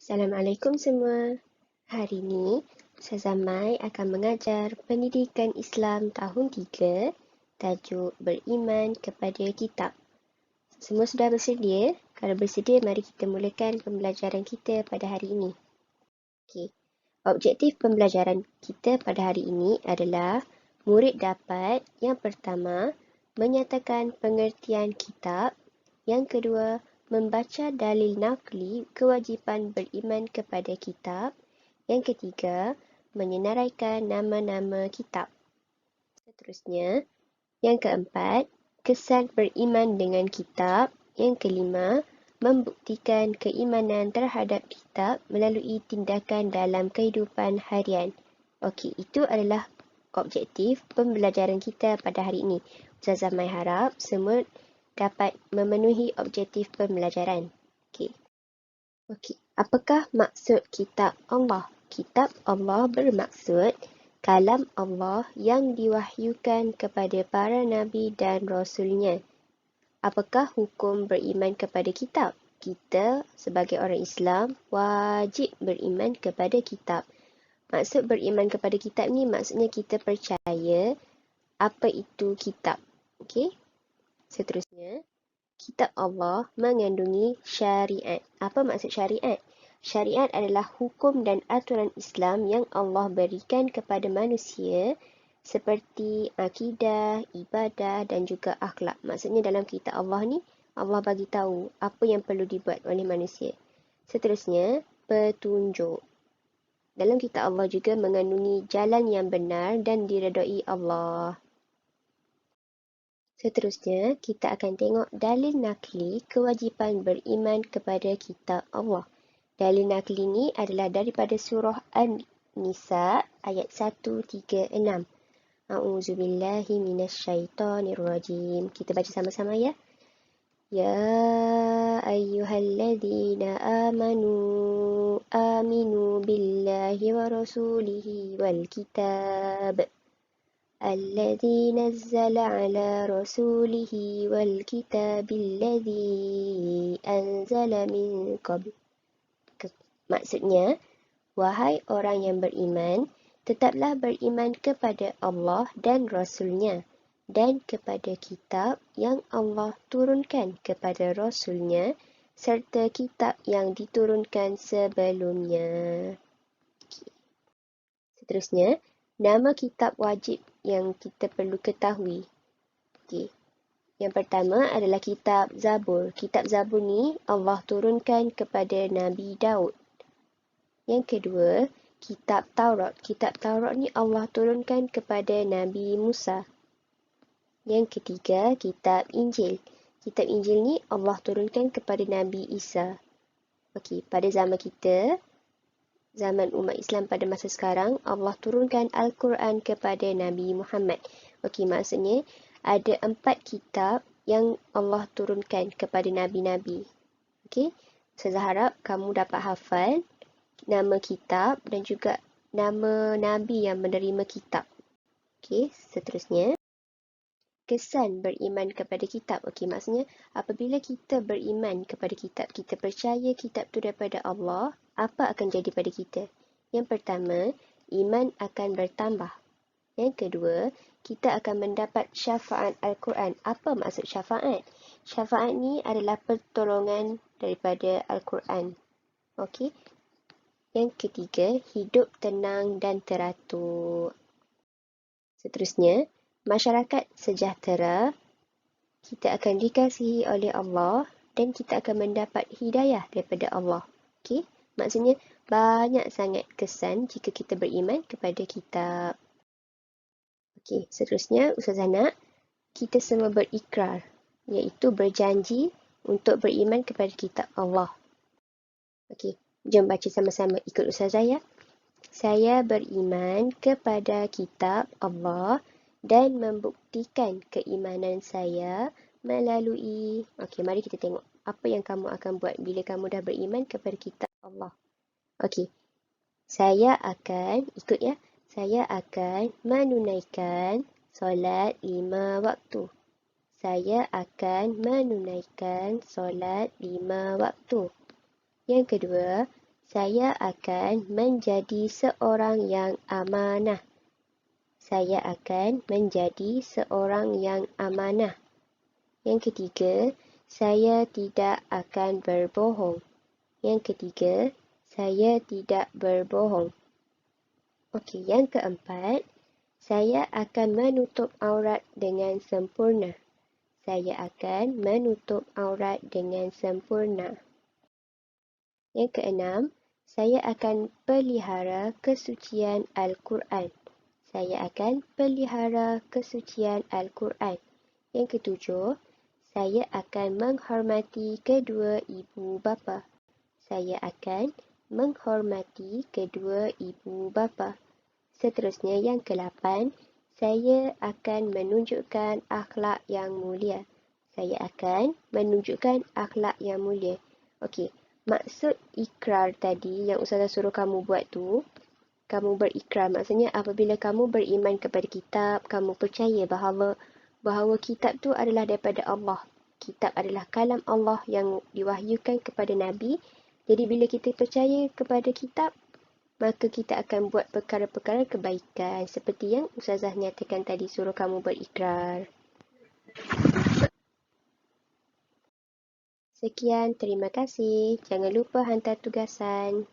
Assalamualaikum semua. Hari ini, Ustazah Mai akan mengajar Pendidikan Islam tahun 3, tajuk Beriman kepada Kitab. Semua sudah bersedia? Kalau bersedia, mari kita mulakan pembelajaran kita pada hari ini. Okey. Objektif pembelajaran kita pada hari ini adalah murid dapat yang pertama, menyatakan pengertian kitab. Yang kedua, membaca dalil nakli kewajipan beriman kepada kitab. Yang ketiga, menyenaraikan nama-nama kitab. Seterusnya, yang keempat, kesan beriman dengan kitab. Yang kelima, membuktikan keimanan terhadap kitab melalui tindakan dalam kehidupan harian. Okey, itu adalah objektif pembelajaran kita pada hari ini. Ustazah Mai harap semua dapat memenuhi objektif pembelajaran. Okey, apakah maksud kitab Allah? Kitab Allah bermaksud kalam Allah yang diwahyukan kepada para nabi dan rasulnya. Apakah hukum beriman kepada kitab? Kita sebagai orang Islam wajib beriman kepada kitab. Maksud beriman kepada kitab ni maksudnya kita percaya apa itu kitab. Okey. Seterusnya, kitab Allah mengandungi syariat. Apa maksud syariat? Syariat adalah hukum dan aturan Islam yang Allah berikan kepada manusia seperti akidah, ibadah dan juga akhlak. Maksudnya dalam kitab Allah ni, Allah bagi tahu apa yang perlu dibuat oleh manusia. Seterusnya, petunjuk. Dalam kitab Allah juga mengandungi jalan yang benar dan diredai Allah. Seterusnya, kita akan tengok dalil nakli kewajipan beriman kepada kitab Allah. Dalil nakli ini adalah daripada surah An-Nisa ayat 136. A'udzubillahi minasyaitonirrajim. Kita baca sama-sama ya. Ya ayyuhalladzina aminu billahi wa rasulihi wal kitab. الذي نزل على رسوله والكتاب الذي أنزل من قبل. Maksudnya, wahai orang yang beriman, tetaplah beriman kepada Allah dan Rasulnya dan kepada kitab yang Allah turunkan kepada Rasulnya serta kitab yang diturunkan sebelumnya. Seterusnya, nama kitab wajib yang kita perlu ketahui. Okey. Yang pertama adalah kitab Zabur. Kitab Zabur ni Allah turunkan kepada Nabi Daud. Yang kedua, kitab Taurat. Kitab Taurat ni Allah turunkan kepada Nabi Musa. Yang ketiga, kitab Injil. Kitab Injil ni Allah turunkan kepada Nabi Isa. Okey, pada zaman kita, zaman umat Islam pada masa sekarang, Allah turunkan Al-Quran kepada Nabi Muhammad. Okey, maksudnya ada 4 kitab yang Allah turunkan kepada Nabi-Nabi. Okey, saya harap kamu dapat hafal nama kitab dan juga nama Nabi yang menerima kitab. Okey, seterusnya, kesan beriman kepada kitab. Okey, maksudnya apabila kita beriman kepada kitab, kita percaya kitab tu daripada Allah, apa akan jadi pada kita? Yang pertama, iman akan bertambah. Yang kedua, kita akan mendapat syafaat Al-Quran. Apa maksud syafaat? Syafaat ni adalah pertolongan daripada Al-Quran. Okey. Yang ketiga, hidup tenang dan teratur. Seterusnya, masyarakat sejahtera, kita akan dikasihi oleh Allah dan kita akan mendapat hidayah daripada Allah. Okey, maksudnya banyak sangat kesan jika kita beriman kepada kitab. Okey, seterusnya Ustazah nak kita semua berikrar, iaitu berjanji untuk beriman kepada kitab Allah. Okey, jom baca sama-sama, ikut Ustazah ya. Saya beriman kepada kitab Allah dan membuktikan keimanan saya melalui... Okey, mari kita tengok apa yang kamu akan buat bila kamu dah beriman kepada kitab Allah. Okey, saya akan, ikut ya, saya akan menunaikan solat 5 waktu. Saya akan menunaikan solat 5 waktu. Yang kedua, Saya akan menjadi seorang yang amanah. Saya akan menjadi seorang yang amanah. Yang ketiga, saya tidak akan berbohong. Yang ketiga, saya tidak berbohong. Okey, yang keempat, saya akan menutup aurat dengan sempurna. Saya akan menutup aurat dengan sempurna. Yang keenam, saya akan pelihara kesucian Al-Quran. Saya akan pelihara kesucian Al-Quran. Yang ketujuh, saya akan menghormati kedua ibu bapa. Saya akan menghormati kedua ibu bapa. Seterusnya yang ke-8, saya akan menunjukkan akhlak yang mulia. Saya akan menunjukkan akhlak yang mulia. Okey, maksud ikrar tadi yang Ustazah suruh kamu buat tu, kamu berikrar. Maksudnya apabila kamu beriman kepada kitab, kamu percaya bahawa kitab tu adalah daripada Allah. Kitab adalah kalam Allah yang diwahyukan kepada Nabi. Jadi bila kita percaya kepada kitab, maka kita akan buat perkara-perkara kebaikan seperti yang Ustazah nyatakan tadi suruh kamu berikrar. Sekian, terima kasih. Jangan lupa hantar tugasan.